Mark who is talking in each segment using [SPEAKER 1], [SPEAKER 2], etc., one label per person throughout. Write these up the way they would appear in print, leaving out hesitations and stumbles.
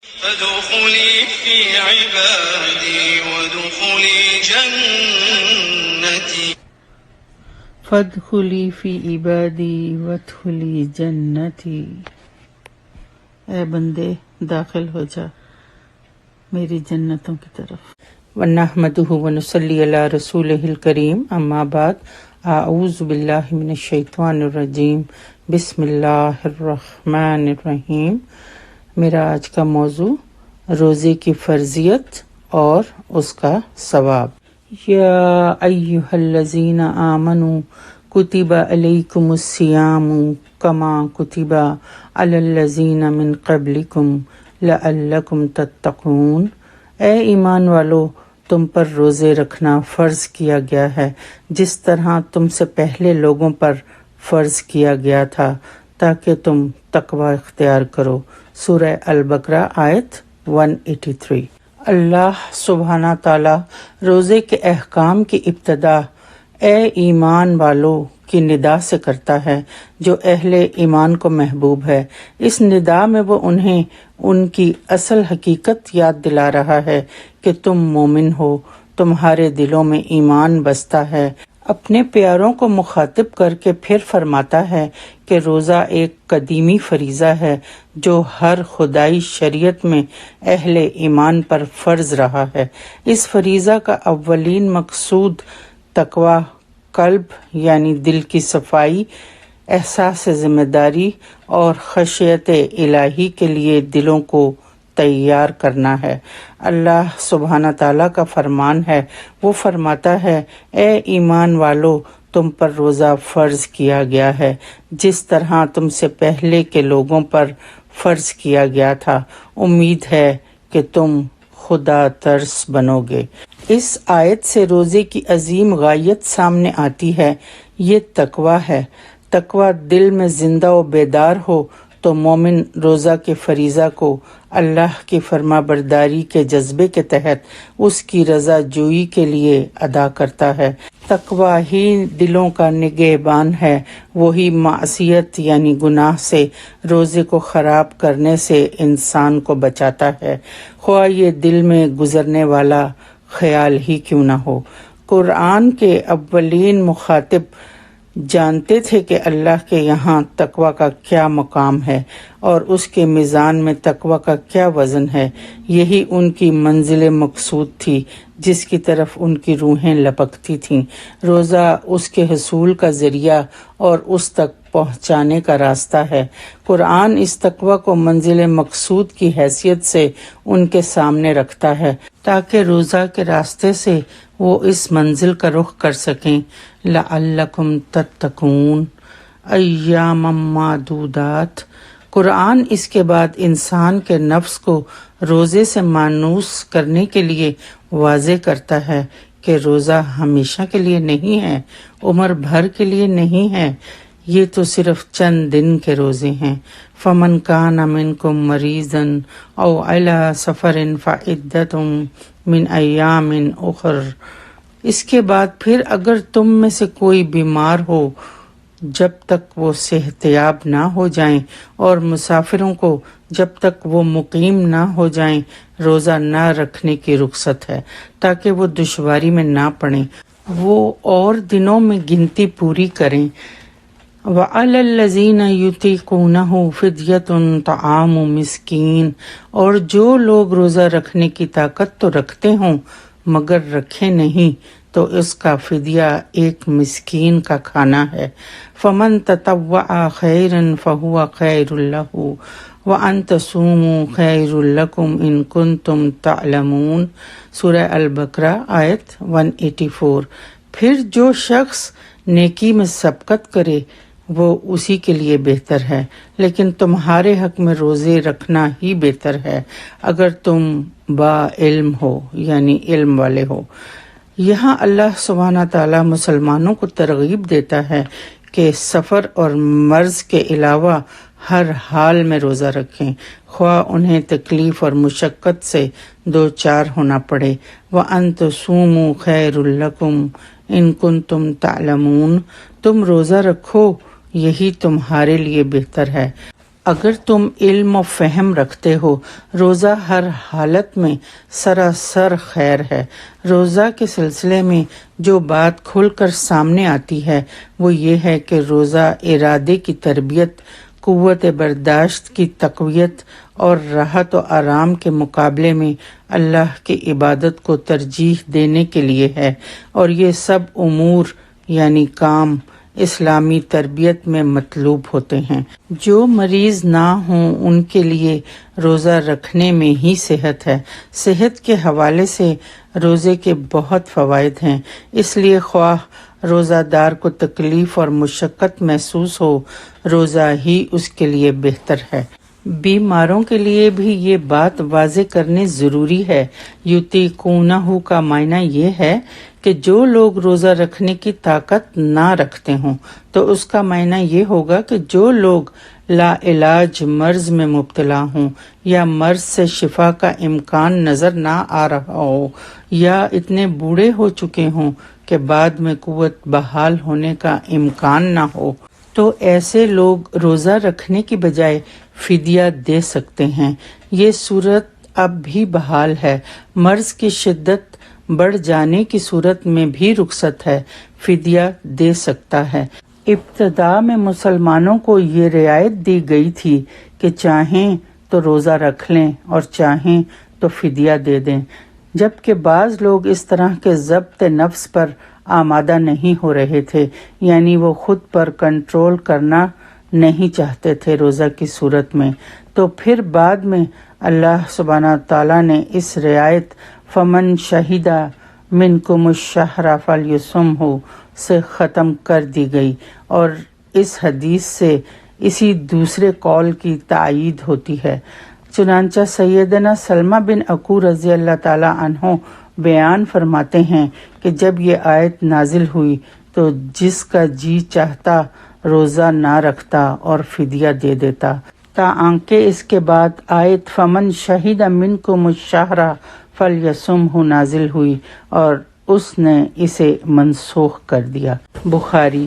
[SPEAKER 1] فادخلی فی عبادی وادخلی جنتی
[SPEAKER 2] فادخلی فی عبادی وادخلی جنتی، اے بندے داخل ہو جا میری جنتوں کی طرف۔ وَنَحْمَدُهُ وَنُصَلِّي عَلَىٰ رَسُولِهِ الْكَرِيمِ، اما بعد، اعوذ باللہ من الشیطان الرجیم، بسم اللہ الرحمن الرحیم۔ میرا آج کا موضوع روزے کی فرضیت اور اس کا ثواب۔ یا ایہا الذین آمنوا کتب علیکم الصیام کما کتب علی الذین من قبلکم لعلکم تتقون۔ اے ایمان والو، تم پر روزے رکھنا فرض کیا گیا ہے جس طرح تم سے پہلے لوگوں پر فرض کیا گیا تھا تاکہ تم تقوی اختیار کرو۔ سورہ البقرہ آیت 183۔ اللہ سبحانہ تعالی روزے کے احکام کی ابتدا اے ایمان والو کی ندا سے کرتا ہے جو اہل ایمان کو محبوب ہے۔ اس ندا میں وہ انہیں ان کی اصل حقیقت یاد دلا رہا ہے کہ تم مومن ہو، تمہارے دلوں میں ایمان بستا ہے۔ اپنے پیاروں کو مخاطب کر کے پھر فرماتا ہے کہ روزہ ایک قدیمی فریضہ ہے جو ہر خدائی شریعت میں اہل ایمان پر فرض رہا ہے۔ اس فریضہ کا اولین مقصود تقوی قلب یعنی دل کی صفائی، احساس ذمہ داری اور خشیت الہی کے لیے دلوں کو تیار کرنا ہے۔ اللہ سبحانہ تعالیٰ کا فرمان ہے، وہ فرماتا ہے اے ایمان والو، تم پر روزہ فرض کیا گیا ہے جس طرح تم سے پہلے کے لوگوں پر فرض کیا گیا تھا، امید ہے کہ تم خدا ترس بنو گے۔ اس آیت سے روزے کی عظیم غایت سامنے آتی ہے، یہ تقوی ہے۔ تقوی دل میں زندہ و بیدار ہو تو مومن روزہ کے فریضہ کو اللہ کی فرما برداری کے جذبے کے تحت اس کی رضا جوئی کے لیے ادا کرتا ہے۔ تقوی ہی دلوں کا نگہبان ہے، وہی معصیت یعنی گناہ سے، روزے کو خراب کرنے سے انسان کو بچاتا ہے، خواہ یہ دل میں گزرنے والا خیال ہی کیوں نہ ہو۔ قرآن کے اولین مخاطب جانتے تھے کہ اللہ کے یہاں تقوی کا کیا مقام ہے اور اس کے میزان میں تقوی کا کیا وزن ہے۔ یہی ان کی منزل مقصود تھی جس کی طرف ان کی روحیں لپکتی تھیں۔ روزہ اس کے حصول کا ذریعہ اور اس تک پہنچانے کا راستہ ہے۔ قرآن اس تقوی کو منزل مقصود کی حیثیت سے ان کے سامنے رکھتا ہے تاکہ روزہ کے راستے سے وہ اس منزل کا رخ کر سکیں۔ لعلکم تتقون ایاما معدودات۔ قرآن اس کے بعد انسان کے نفس کو روزے سے مانوس کرنے کے لیے واضح کرتا ہے کہ روزہ ہمیشہ کے لیے نہیں ہے، عمر بھر کے لیے نہیں ہے، یہ تو صرف چند دن کے روزے ہیں۔ فَمَنْ كَانَ مِنْكُمْ مَرِيضًا أَوْ عَلَى سَفَرٍ فَعِدَّةٌ مِّنْ أَيَّامٍ أُخَرَ۔ اس کے بعد پھر اگر تم میں سے کوئی بیمار ہو جب تک وہ صحت یاب نہ ہو جائیں، اور مسافروں کو جب تک وہ مقیم نہ ہو جائیں روزہ نہ رکھنے کی رخصت ہے تاکہ وہ دشواری میں نہ پڑیں، وہ اور دنوں میں گنتی پوری کریں۔ وَعَلَى الَّذِينَ يُطِيقُونَهُ فِدْيَةٌ طَعَامُ مِسْكِينٍ، اور جو لوگ روزہ رکھنے کی طاقت تو رکھتے ہوں مگر رکھے نہیں تو اس کا فدیہ ایک مسکین کا کھانا ہے۔ فَمَن تَطَوَّعَ خَيْرًا فَهُوَ خَيْرٌ لَهُ وَأَن تَصُومُوا خَيْرٌ لَكُمْ إِن كُنتُمْ تَعْلَمُونَ۔ سورہ البقرہ آیت 184۔ پھر جو شخص نیکی میں سبقت کرے وہ اسی کے لیے بہتر ہے، لیکن تمہارے حق میں روزے رکھنا ہی بہتر ہے اگر تم با علم ہو یعنی علم والے ہو۔ یہاں اللہ سبحانہ تعالیٰ مسلمانوں کو ترغیب دیتا ہے کہ سفر اور مرض کے علاوہ ہر حال میں روزہ رکھیں، خواہ انہیں تکلیف اور مشقت سے دوچار ہونا پڑے۔ وَأَن تَصُومُوا خَيْرٌ لَكُمْ إِن كُنتُمْ تَعْلَمُونَ، تم روزہ رکھو یہی تمہارے لیے بہتر ہے اگر تم علم و فہم رکھتے ہو، روزہ ہر حالت میں سراسر خیر ہے۔ روزہ کے سلسلے میں جو بات کھل کر سامنے آتی ہے وہ یہ ہے کہ روزہ ارادے کی تربیت، قوت برداشت کی تقویت اور راحت و آرام کے مقابلے میں اللہ کی عبادت کو ترجیح دینے کے لیے ہے، اور یہ سب امور یعنی کام اسلامی تربیت میں مطلوب ہوتے ہیں۔ جو مریض نہ ہوں ان کے لیے روزہ رکھنے میں ہی صحت ہے۔ صحت کے حوالے سے روزے کے بہت فوائد ہیں، اس لیے خواہ روزہ دار کو تکلیف اور مشقت محسوس ہو، روزہ ہی اس کے لیے بہتر ہے۔ بیماروں کے لیے بھی یہ بات واضح کرنی ضروری ہے۔ یطیقونہ کا معنی یہ ہے کہ جو لوگ روزہ رکھنے کی طاقت نہ رکھتے ہوں، تو اس کا معنی یہ ہوگا کہ جو لوگ لا علاج مرض میں مبتلا ہوں، یا مرض سے شفا کا امکان نظر نہ آ رہا ہو، یا اتنے بوڑھے ہو چکے ہوں کہ بعد میں قوت بحال ہونے کا امکان نہ ہو، تو ایسے لوگ روزہ رکھنے کی بجائے فدیہ دے سکتے ہیں۔ یہ صورت اب بھی بحال ہے۔ مرض کی شدت بڑھ جانے کی صورت میں بھی رخصت ہے، فدیہ دے سکتا ہے۔ ابتدا میں مسلمانوں کو یہ رعایت دی گئی تھی کہ چاہیں تو روزہ رکھ لیں اور چاہیں تو فدیہ دے دیں، جبکہ بعض لوگ اس طرح کے ضبط نفس پر آمادہ نہیں ہو رہے تھے، یعنی وہ خود پر کنٹرول کرنا نہیں چاہتے تھے روزہ کی صورت میں، تو پھر بعد میں اللہ سبحانہ تعالیٰ نے اس رعایت فمن شہیدہ منکم الشہر فلیصمہ سے ختم کر دی گئی، اور اس حدیث سے اسی دوسرے قول کی تائید ہوتی ہے۔ چنانچہ سیدنا سلمہ بن عقو رضی اللہ تعالیٰ عنہ بیان فرماتے ہیں کہ جب یہ آیت نازل ہوئی تو جس کا جی چاہتا روزہ نہ رکھتا اور فدیہ دے دیتا، تاکہ اس کے بعد آیت فمن شہید منکم الشہر فلیصمہ نازل ہوئی اور اس نے اسے منسوخ کر دیا۔ بخاری۔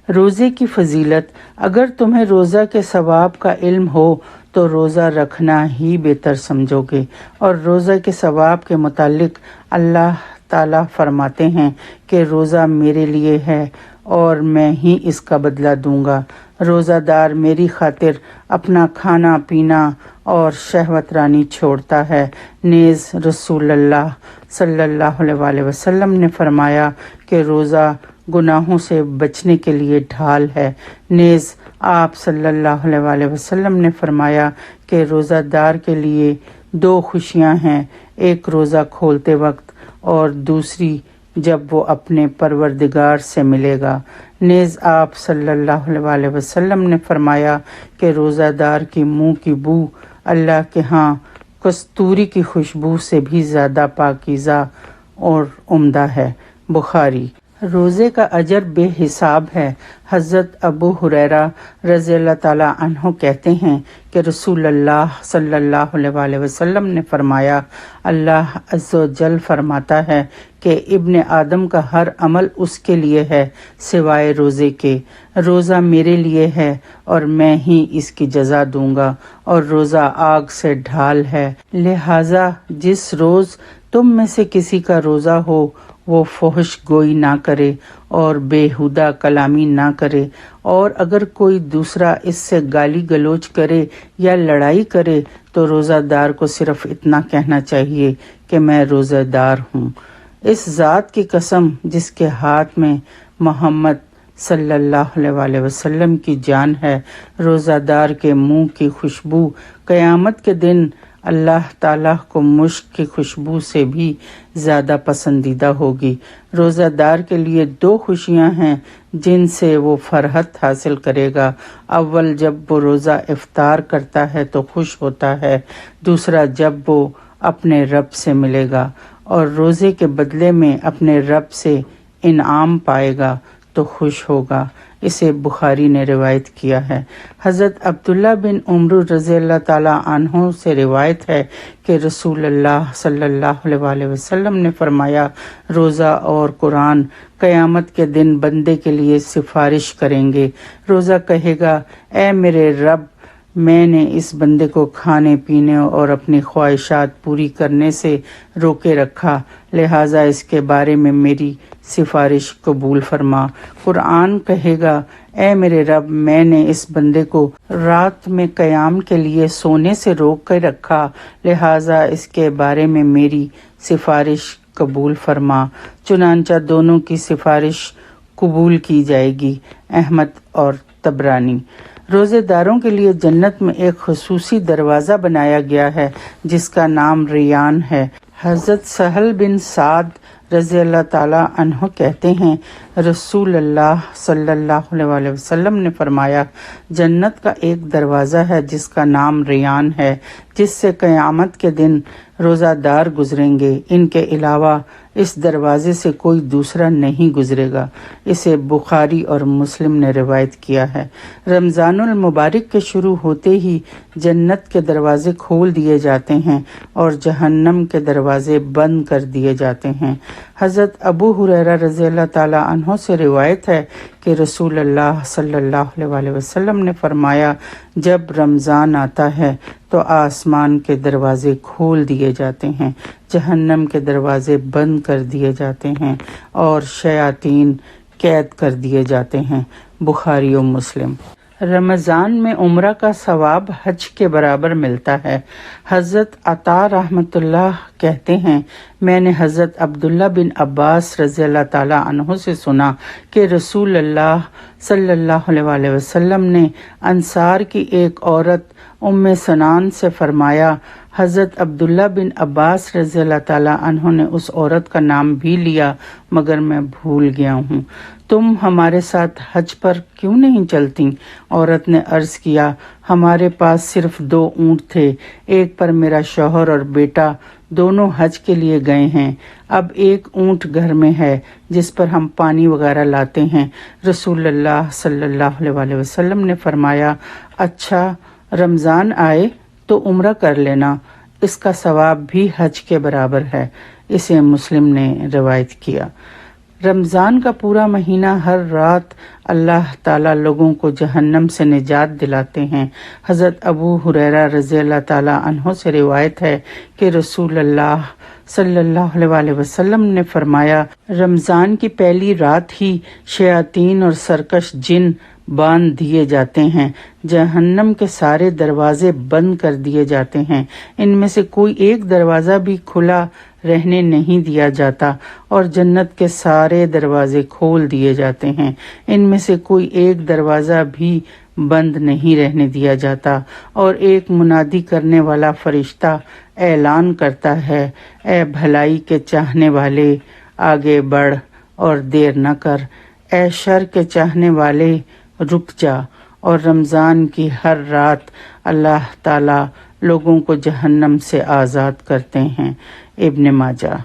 [SPEAKER 2] روزے کی فضیلت۔ اگر تمہیں روزہ کے ثواب کا علم ہو تو روزہ رکھنا ہی بہتر سمجھو گے، اور روزہ کے ثواب کے متعلق اللہ تعالیٰ فرماتے ہیں کہ روزہ میرے لیے ہے اور میں ہی اس کا بدلہ دوں گا۔ روزہ دار میری خاطر اپنا کھانا پینا اور شہوت رانی چھوڑتا ہے۔ نیز رسول اللہ صلی اللہ علیہ وسلم نے فرمایا کہ روزہ گناہوں سے بچنے کے لیے ڈھال ہے۔ نیز آپ صلی اللہ علیہ وسلم نے فرمایا کہ روزہ دار کے لیے 2 خوشیاں ہیں، ایک روزہ کھولتے وقت اور دوسری جب وہ اپنے پروردگار سے ملے گا۔ نیز آپ صلی اللہ علیہ وسلم نے فرمایا کہ روزہ دار کی منہ کی بو اللہ کے ہاں کستوری کی خوشبو سے بھی زیادہ پاکیزہ اور عمدہ ہے۔ بخاری۔ روزے کا اجر بے حساب ہے۔ حضرت ابو ہریرہ رضی اللہ تعالیٰ عنہ کہتے ہیں کہ رسول اللہ صلی اللہ علیہ وسلم نے فرمایا، اللہ عز و جل فرماتا ہے کہ ابن آدم کا ہر عمل اس کے لیے ہے سوائے روزے کے۔ روزہ میرے لیے ہے اور میں ہی اس کی جزا دوں گا، اور روزہ آگ سے ڈھال ہے، لہٰذا جس روز تم میں سے کسی کا روزہ ہو وہ فحش گوئی نہ کرے اور بےہودہ کلامی نہ کرے، اور اگر کوئی دوسرا اس سے گالی گلوچ کرے یا لڑائی کرے تو روزہ دار کو صرف اتنا کہنا چاہیے کہ میں روزہ دار ہوں۔ اس ذات کی قسم جس کے ہاتھ میں محمد صلی اللہ علیہ وسلم کی جان ہے، روزہ دار کے منہ کی خوشبو قیامت کے دن اللہ تعالیٰ کو مشک کی خوشبو سے بھی زیادہ پسندیدہ ہوگی۔ روزہ دار کے لیے 2 خوشیاں ہیں جن سے وہ فرحت حاصل کرے گا۔ اول جب وہ روزہ افطار کرتا ہے تو خوش ہوتا ہے، دوسرا جب وہ اپنے رب سے ملے گا اور روزے کے بدلے میں اپنے رب سے انعام پائے گا تو خوش ہوگا۔ اسے بخاری نے روایت کیا ہے۔ حضرت عبداللہ بن عمر رضی اللہ تعالیٰ عنہ سے روایت ہے کہ رسول اللہ صلی اللہ علیہ وسلم نے فرمایا، روزہ اور قرآن قیامت کے دن بندے کے لیے سفارش کریں گے۔ روزہ کہے گا، اے میرے رب، میں نے اس بندے کو کھانے پینے اور اپنی خواہشات پوری کرنے سے روکے رکھا، لہٰذا اس کے بارے میں میری سفارش قبول فرما۔ قرآن کہے گا، اے میرے رب، میں نے اس بندے کو رات میں قیام کے لیے سونے سے روک کر رکھا، لہٰذا اس کے بارے میں میری سفارش قبول فرما۔ چنانچہ دونوں کی سفارش قبول کی جائے گی۔ احمد اور طبرانی۔ روزے داروں کے لیے جنت میں ایک خصوصی دروازہ بنایا گیا ہے جس کا نام ریان ہے۔ حضرت سہل بن سعد رضی اللہ تعالیٰ عنہ کہتے ہیں، رسول اللہ صلی اللہ علیہ وسلم نے فرمایا، جنت کا ایک دروازہ ہے جس کا نام ریان ہے، جس سے قیامت کے دن روزہ دار گزریں گے، ان کے علاوہ اس دروازے سے کوئی دوسرا نہیں گزرے گا۔ اسے بخاری اور مسلم نے روایت کیا ہے۔ رمضان المبارک کے شروع ہوتے ہی جنت کے دروازے کھول دیے جاتے ہیں اور جہنم کے دروازے بند کر دیے جاتے ہیں۔ حضرت ابو ہریرہ رضی اللہ تعالیٰ عنہ سے روایت ہے کہ رسول اللہ صلی اللہ علیہ وسلم نے فرمایا، جب رمضان آتا ہے تو آسمان کے دروازے کھول دیے جاتے ہیں، جہنم کے دروازے بند کر دیے جاتے ہیں اور شیاطین قید کر دیے جاتے ہیں۔ بخاری و مسلم۔ رمضان میں عمرہ کا ثواب حج کے برابر ملتا ہے۔ حضرت عطا رحمۃ اللہ کہتے ہیں، میں نے حضرت عبداللہ بن عباس رضی اللہ تعالیٰ عنہ سے سنا کہ رسول اللہ صلی اللہ علیہ وسلم نے انصار کی ایک عورت ام سنان سے فرمایا، حضرت عبداللہ بن عباس رضی اللہ تعالیٰ عنہ نے اس عورت کا نام بھی لیا مگر میں بھول گیا ہوں، تم ہمارے ساتھ حج پر کیوں نہیں چلتی؟ عورت نے عرض کیا، ہمارے پاس صرف 2 اونٹ تھے، ایک پر میرا شوہر اور بیٹا دونوں حج کے لیے گئے ہیں، اب ایک اونٹ گھر میں ہے جس پر ہم پانی وغیرہ لاتے ہیں۔ رسول اللہ صلی اللہ علیہ وسلم نے فرمایا، اچھا رمضان آئے تو عمرہ کر لینا، اس کا ثواب بھی حج کے برابر ہے۔ اسے مسلم نے روایت کیا۔ رمضان کا پورا مہینہ ہر رات اللہ تعالیٰ لوگوں کو جہنم سے نجات دلاتے ہیں۔ حضرت ابو ہریرہ رضی اللہ تعالیٰ عنہ سے روایت ہے کہ رسول اللہ صلی اللہ علیہ وسلم نے فرمایا، رمضان کی پہلی رات ہی شیاطین اور سرکش جن باندھ دیے جاتے ہیں، جہنم کے سارے دروازے بند کر دیے جاتے ہیں، ان میں سے کوئی ایک دروازہ بھی کھلا رہنے نہیں دیا جاتا اور جنت کے سارے دروازے کھول دیے جاتے ہیں، ان میں سے کوئی ایک دروازہ بھی بند نہیں رہنے دیا جاتا، اور ایک منادی کرنے والا فرشتہ اعلان کرتا ہے، اے بھلائی کے چاہنے والے آگے بڑھ اور دیر نہ کر، اے شر کے چاہنے والے رک جا۔ اور رمضان کی ہر رات اللہ تعالیٰ لوگوں کو جہنم سے آزاد کرتے ہیں۔ ابن ماجہ۔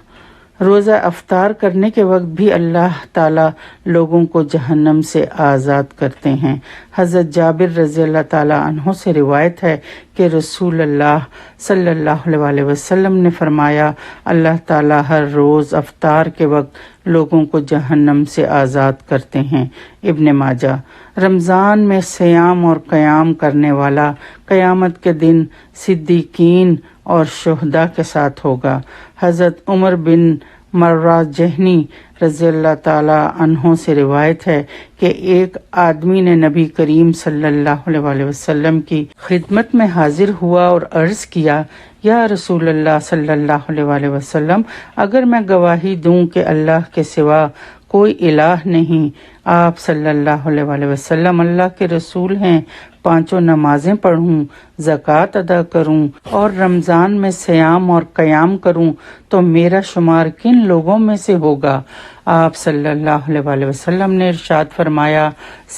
[SPEAKER 2] روزہ افطار کرنے کے وقت بھی اللہ تعالیٰ لوگوں کو جہنم سے آزاد کرتے ہیں۔ حضرت جابر رضی اللہ تعالیٰ عنہ سے روایت ہے کہ رسول اللہ صلی اللہ علیہ وسلم نے فرمایا، اللہ تعالیٰ ہر روز افطار کے وقت لوگوں کو جہنم سے آزاد کرتے ہیں۔ ابن ماجہ۔ رمضان میں صیام اور قیام کرنے والا قیامت کے دن صدیقین اور شہداء کے ساتھ ہوگا۔ حضرت عمر بن مرہ جہنی رضی اللہ تعالی عنہ سے روایت ہے کہ ایک آدمی نے نبی کریم صلی اللہ علیہ وسلم کی خدمت میں حاضر ہوا اور عرض کیا، یا رسول اللہ صلی اللہ علیہ وسلم، اگر میں گواہی دوں کہ اللہ کے سوا کوئی الہ نہیں، آپ صلی اللہ علیہ وسلم اللہ کے رسول ہیں، 5 نمازیں پڑھوں، زکوٰۃ ادا کروں اور رمضان میں صیام اور قیام کروں تو میرا شمار کن لوگوں میں سے ہوگا؟ آپ صلی اللہ علیہ وسلم نے ارشاد فرمایا،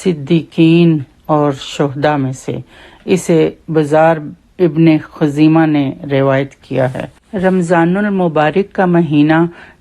[SPEAKER 2] صدیقین اور شہداء میں سے۔ اسے بزار ابن خزیمہ نے روایت کیا ہے۔ رمضان المبارک کا مہینہ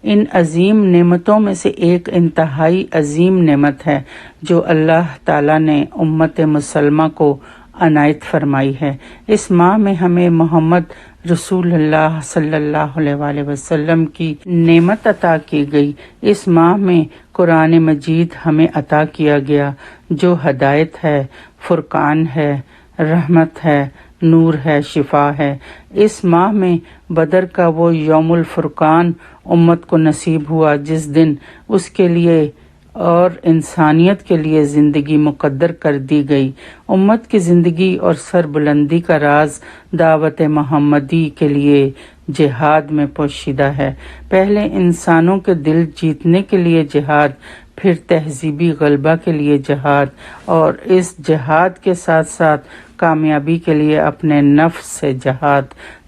[SPEAKER 2] ان عظیم نعمتوں میں سے ایک انتہائی عظیم نعمت ہے جو اللہ تعالیٰ نے امت مسلمہ کو عنایت فرمائی ہے۔ اس ماہ میں ہمیں محمد رسول اللہ صلی اللہ علیہ وسلم کی نعمت عطا کی گئی۔ اس ماہ میں قرآن مجید ہمیں عطا کیا گیا جو ہدایت ہے، فرقان ہے، رحمت ہے، نور ہے، شفا ہے۔ اس ماہ میں بدر کا وہ یوم الفرقان امت کو نصیب ہوا جس دن اس کے لیے اور انسانیت کے لیے زندگی مقدر کر دی گئی۔ امت کی زندگی اور سربلندی کا راز دعوت محمدی کے لیے جہاد میں پوشیدہ ہے۔ پہلے انسانوں کے دل جیتنے کے لیے جہاد، پھر تہذیبی غلبہ کے لیے جہاد، اور اس جہاد کے ساتھ ساتھ کامیابی کے لیے اپنے نفس سے جہاد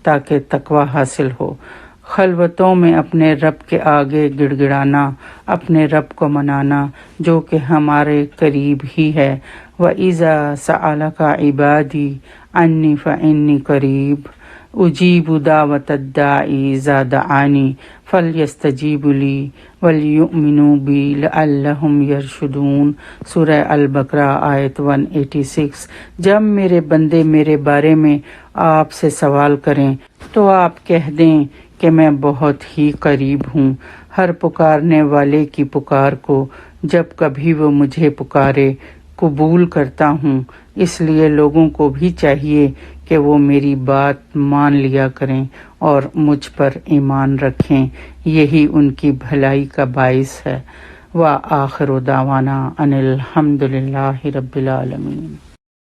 [SPEAKER 2] تاکہ تقوی حاصل ہو۔ خلوتوں میں اپنے رب کے آگے گڑ گڑانا، اپنے رب کو منانا جو کہ ہمارے قریب ہی ہے۔ وَإِذَا سَأَلَكَ عِبَادِي عَنِّي فَإِنِّي قَرِيبٌ أُجِيبُ دَعْوَةَ الدَّاعِ إِذَا دَعَانِ فَلْيَسْتَجِیبُوا لِی وَلْیُؤْمِنُوا بِی لَعَلَّهُمْ یَرْشُدُونَ۔ سورہ البقرہ آیت 186۔ جب میرے بندے میرے بارے میں آپ سے سوال کریں تو آپ کہہ دیں کہ میں بہت ہی قریب ہوں ہر پکارنے والے کی پکار کو، جب کبھی وہ مجھے پکارے قبول کرتا ہوں۔ اس لیے لوگوں کو بھی چاہیے کہ وہ میری بات مان لیا کریں اور مجھ پر ایمان رکھیں، یہی ان کی بھلائی کا باعث ہے۔ وآخر دعوانا ان الحمد للہ رب العالمین۔